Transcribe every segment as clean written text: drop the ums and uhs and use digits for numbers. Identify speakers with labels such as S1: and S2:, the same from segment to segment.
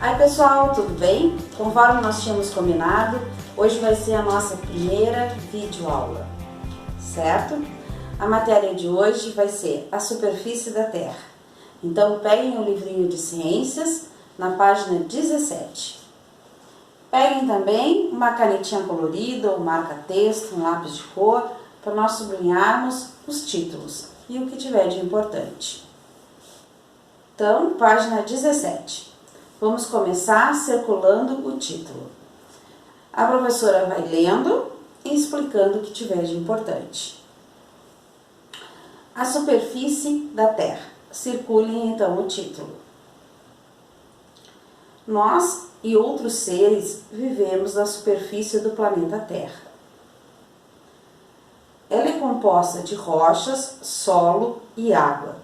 S1: Aí pessoal, tudo bem? Conforme nós tínhamos combinado, hoje vai ser a nossa primeira videoaula, certo? A matéria de hoje vai ser a superfície da Terra. Então peguem o livrinho de ciências na página 17. Peguem também uma canetinha colorida ou marca-texto, um lápis de cor, para nós sublinharmos os títulos e o que tiver de importante. Então, página 17. Vamos começar circulando o título. A professora vai lendo e explicando o que tiver de importante. A superfície da Terra. Circulem então o título. Nós e outros seres vivemos na superfície do planeta Terra. Ela é composta de rochas, solo e água.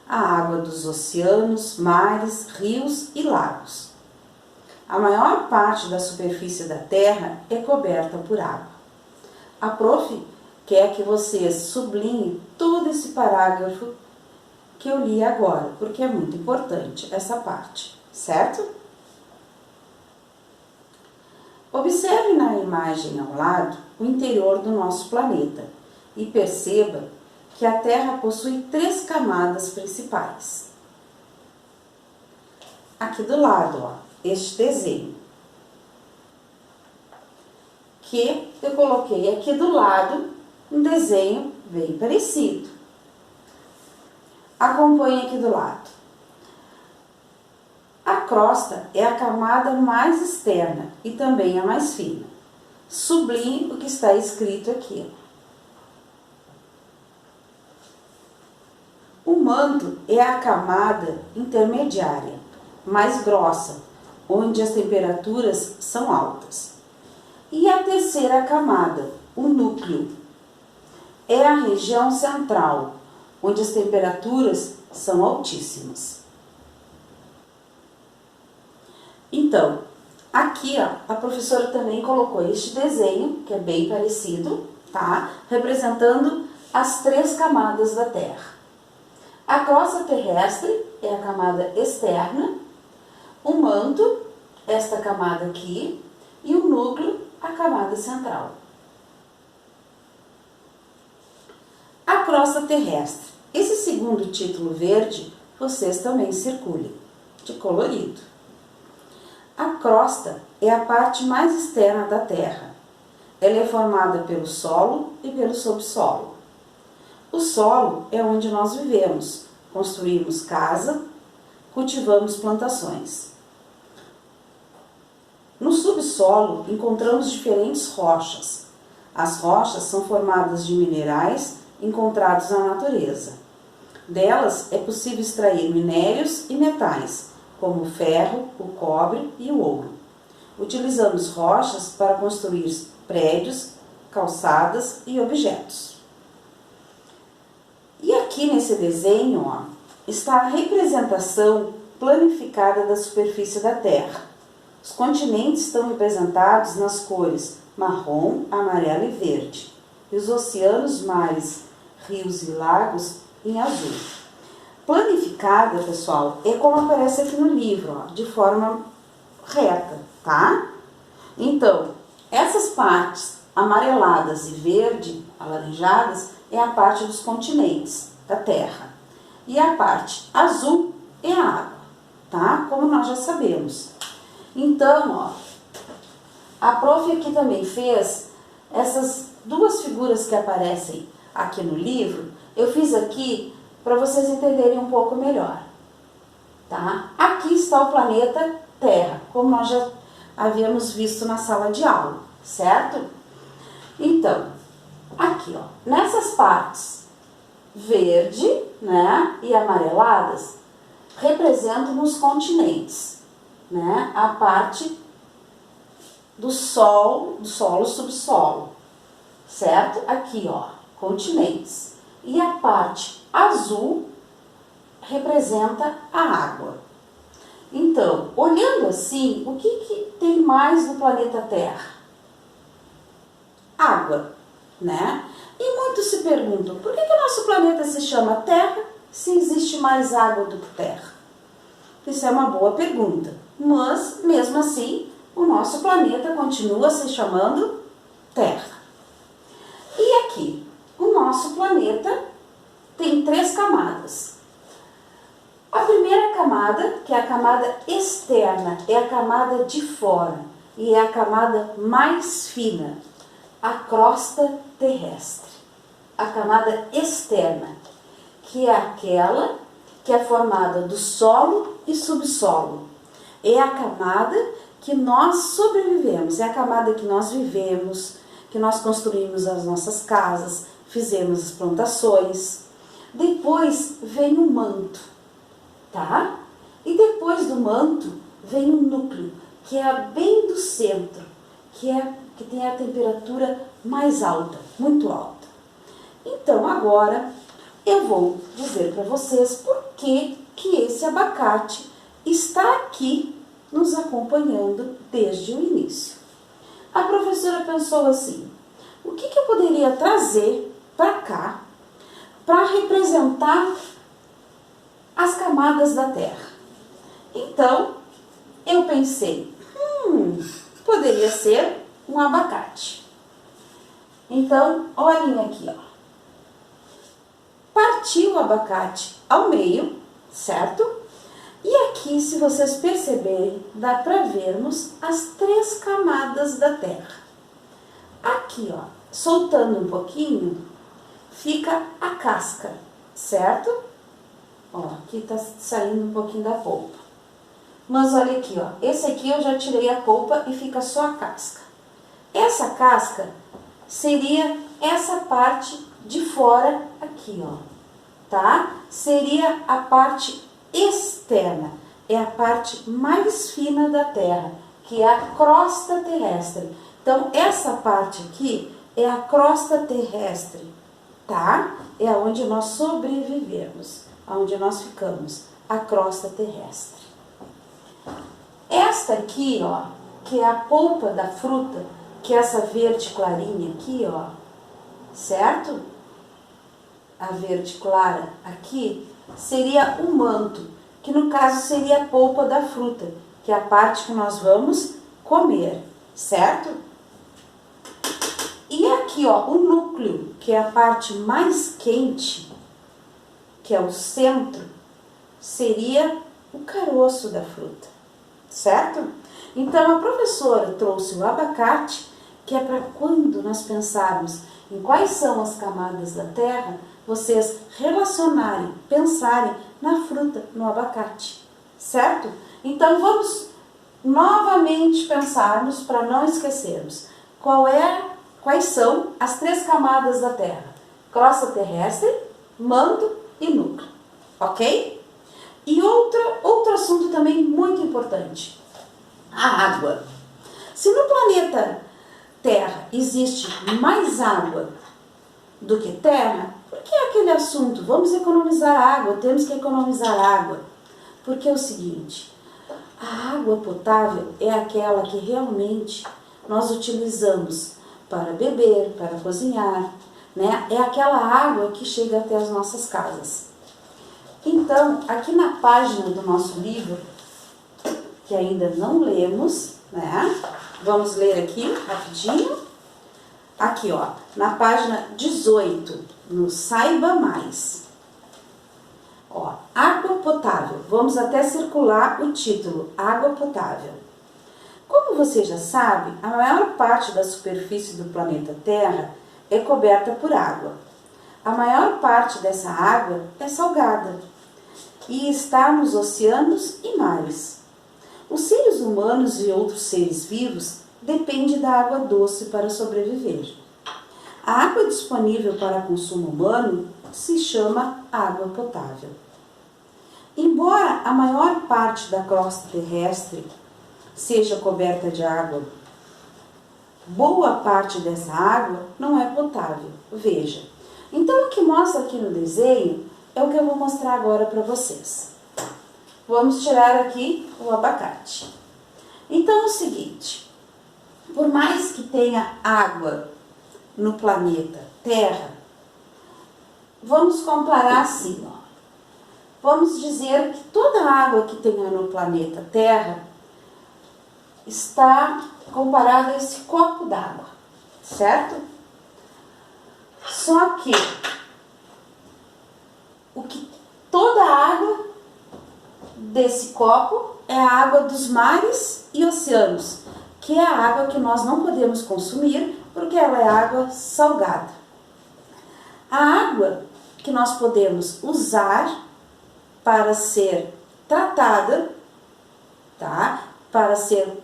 S1: A água dos oceanos, mares, rios e lagos. A maior parte da superfície da Terra é coberta por água. A prof quer que vocês sublinhem todo esse parágrafo que eu li agora, porque é muito importante essa parte, certo? Observe na imagem ao lado o interior do nosso planeta e perceba que a Terra possui 3 camadas principais. Aqui do lado, ó, este desenho, que eu coloquei aqui do lado um desenho bem parecido. Acompanhe aqui do lado. A crosta é a camada mais externa e também a mais fina. Sublinhe o que está escrito aqui. O manto é a camada intermediária, mais grossa, onde as temperaturas são altas. E a terceira camada, o núcleo, é a região central, onde as temperaturas são altíssimas. Então, aqui ó, a professora também colocou este desenho, que é bem parecido, tá? Representando as 3 camadas da Terra. A crosta terrestre é a camada externa, o manto, esta camada aqui, e o núcleo, a camada central. A crosta terrestre. Esse segundo título verde, vocês também circulem, de colorido. A crosta é a parte mais externa da Terra. Ela é formada pelo solo e pelo subsolo. O solo é onde nós vivemos, construímos casa, cultivamos plantações. No subsolo encontramos diferentes rochas. As rochas são formadas de minerais encontrados na natureza. Delas é possível extrair minérios e metais, como o ferro, o cobre e o ouro. Utilizamos rochas para construir prédios, calçadas e objetos. E aqui nesse desenho ó, está a representação planificada da superfície da Terra. Os continentes estão representados nas cores marrom, amarelo e verde. E os oceanos, mares, rios e lagos em azul. Planificada, pessoal, é como aparece aqui no livro, ó, de forma reta, tá? Então, essas partes amareladas e verde, alaranjadas, é a parte dos continentes da Terra. E a parte azul é a água, tá? Como nós já sabemos. Então, ó, a prof aqui também fez essas 2 figuras que aparecem aqui no livro, eu fiz aqui para vocês entenderem um pouco melhor, tá? Aqui está o planeta Terra, como nós já havíamos visto na sala de aula, certo? Então, aqui, ó, nessas partes verde, né, e amareladas, representam os continentes, né, a parte do solo, subsolo, certo? Aqui, ó, continentes. E a parte azul representa a água. Então, olhando assim, o que tem mais no planeta Terra? Água, né? E muitos se perguntam, por que o nosso planeta se chama Terra se existe mais água do que terra? Isso é uma boa pergunta. mas mesmo assim o nosso planeta continua se chamando Terra. E aqui, o nosso planeta tem 3 camadas. A primeira camada, que é a camada externa, é a camada de fora e é a camada mais fina, a crosta terrestre. A camada externa, que é aquela que é formada do solo e subsolo. É a camada que nós sobrevivemos, é a camada que nós vivemos, que nós construímos as nossas casas, fizemos as plantações. Depois vem o manto, tá? E depois do manto vem o núcleo, que é bem do centro, que tem a temperatura mais alta, muito alta. Então agora eu vou dizer para vocês por que esse abacate está aqui nos acompanhando desde o início. A professora pensou assim, o que eu poderia trazer para cá para representar as camadas da Terra? Então, eu pensei, poderia ser um abacate. Então, olhem aqui, ó. Parti o abacate ao meio, certo? E aqui, se vocês perceberem, dá para vermos as 3 camadas da Terra. Aqui, ó, soltando um pouquinho, fica a casca, certo? Ó, aqui tá saindo um pouquinho da polpa. Mas olha aqui, ó, esse aqui eu já tirei a polpa e fica só a casca. Essa casca seria essa parte de fora aqui, ó, tá? Seria a parte externa, é a parte mais fina da Terra, que é a crosta terrestre. Então, essa parte aqui é a crosta terrestre, tá? É onde nós sobrevivemos, onde nós ficamos, a crosta terrestre. Esta aqui, ó, que é a polpa da fruta, que é essa verde clarinha aqui, ó, certo? A verde clara aqui seria o manto, que no caso seria a polpa da fruta, que é a parte que nós vamos comer, certo? E aqui, ó, o núcleo, que é a parte mais quente, que é o centro, seria o caroço da fruta, certo? Então, a professora trouxe o abacate, que é para quando nós pensarmos em quais são as camadas da Terra, vocês relacionarem, pensarem na fruta, no abacate, certo? Então, vamos novamente pensarmos, para não esquecermos, quais são as 3 camadas da Terra: crosta terrestre, manto e núcleo, ok? E outro assunto também muito importante, a água. Se no planeta Terra existe mais água do que terra, por que é aquele assunto? Vamos economizar água, temos que economizar água. Porque é o seguinte, a água potável é aquela que realmente nós utilizamos para beber, para cozinhar, né? É aquela água que chega até as nossas casas. Então, aqui na página do nosso livro, que ainda não lemos, né? Vamos ler aqui rapidinho. Aqui, ó, na página 18, no Saiba Mais. Ó, água potável. Vamos até circular o título, água potável. Como você já sabe, a maior parte da superfície do planeta Terra é coberta por água. A maior parte dessa água é salgada e está nos oceanos e mares. Os seres humanos e outros seres vivos dependem da água doce para sobreviver. A água disponível para consumo humano se chama água potável. Embora a maior parte da crosta terrestre seja coberta de água, boa parte dessa água não é potável. Veja. Então, o que mostra aqui no desenho é o que eu vou mostrar agora para vocês. Vamos tirar aqui o abacate. Então, é o seguinte, por mais que tenha água no planeta Terra, vamos comparar assim, ó. Vamos dizer que toda a água que tenha no planeta Terra está comparado a esse copo d'água, certo? Só que toda a água desse copo é a água dos mares e oceanos, que é a água que nós não podemos consumir porque ela é água salgada. A água que nós podemos usar para ser tratada, tá? Para ser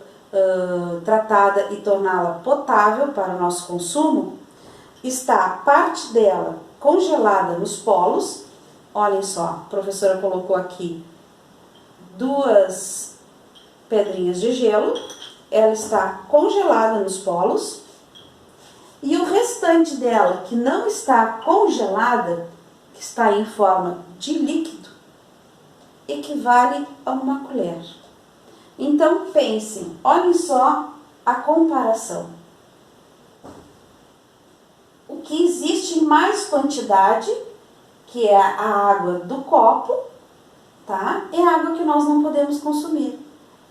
S1: tratada e torná-la potável para o nosso consumo, está parte dela congelada nos polos. Olhem só, a professora colocou aqui 2 pedrinhas de gelo, ela está congelada nos polos, e o restante dela, que não está congelada, que está em forma de líquido, equivale a uma colher. Então pensem, olhem só a comparação. O que existe em mais quantidade, que é a água do copo, tá? É a água que nós não podemos consumir.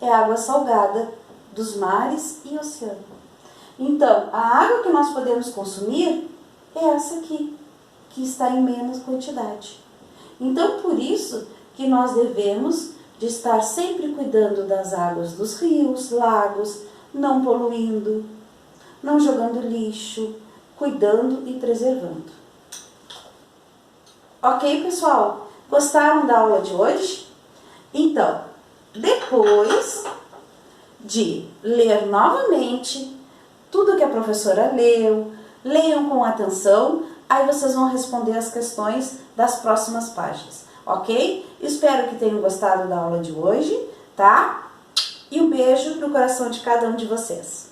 S1: É a água salgada dos mares e oceano. Então, a água que nós podemos consumir é essa aqui, que está em menos quantidade. Então, por isso que nós devemos de estar sempre cuidando das águas dos rios, lagos, não poluindo, não jogando lixo, cuidando e preservando. Ok, pessoal? Gostaram da aula de hoje? Então, depois de ler novamente tudo que a professora leu, leiam com atenção, aí vocês vão responder as questões das próximas páginas, ok? Espero que tenham gostado da aula de hoje, tá? E um beijo no coração de cada um de vocês.